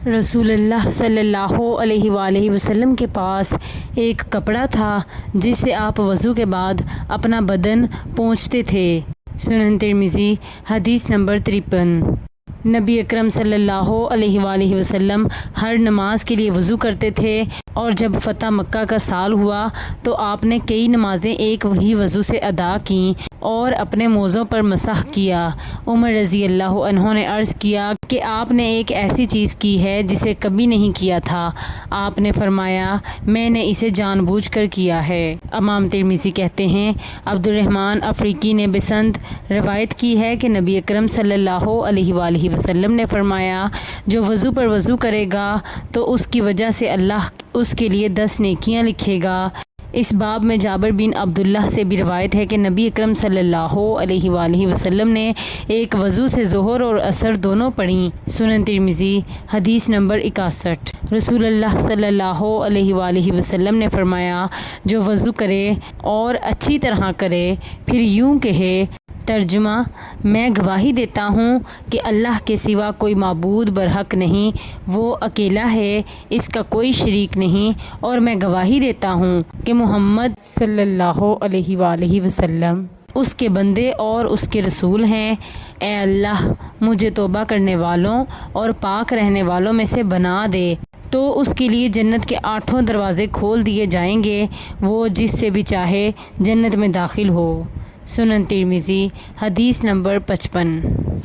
رسول اللہ صلی اللہ علیہ وآلہ وسلم کے پاس ایک کپڑا تھا جس سے آپ وضو کے بعد اپنا بدن پونچھتے تھے۔ سنن ترمذی حدیث نمبر 53۔ نبی اکرم صلی اللہ علیہ وآلہ وسلم ہر نماز کے لیے وضو کرتے تھے، اور جب فتح مکہ کا سال ہوا تو آپ نے کئی نمازیں ایک وہی وضو سے ادا کیں اور اپنے موزوں پر مسح کیا۔ عمر رضی اللہ عنہ نے عرض کیا کہ آپ نے ایک ایسی چیز کی ہے جسے کبھی نہیں کیا تھا۔ آپ نے فرمایا، میں نے اسے جان بوجھ کر کیا ہے۔ امام ترمذی کہتے ہیں، عبد الرحمن افریقی نے بسند روایت کی ہے کہ نبی اکرم صلی اللہ علیہ وآلہ وسلم نے فرمایا، جو وضو پر وضو کرے گا تو اس کی وجہ سے اللہ اس کے لیے 10 نیکیاں لکھے گا۔ اس باب میں جابر بن عبداللہ سے بھی روایت ہے کہ نبی اکرم صلی اللہ علیہ وآلہ وسلم نے ایک وضو سے ظہر اور عصر دونوں پڑھیں۔ سنن ترمذی حدیث نمبر 61۔ رسول اللہ صلی اللہ علیہ وآلہ وسلم نے فرمایا، جو وضو کرے اور اچھی طرح کرے پھر یوں کہے، ترجمہ: میں گواہی دیتا ہوں کہ اللہ کے سوا کوئی معبود برحق نہیں، وہ اکیلا ہے، اس کا کوئی شریک نہیں، اور میں گواہی دیتا ہوں کہ محمد صلی اللہ علیہ وآلہ وسلم اس کے بندے اور اس کے رسول ہیں۔ اے اللہ، مجھے توبہ کرنے والوں اور پاک رہنے والوں میں سے بنا دے۔ تو اس کے لیے جنت کے 8 دروازے کھول دیے جائیں گے، وہ جس سے بھی چاہے جنت میں داخل ہو۔ سنن ترمذی حدیث نمبر 55۔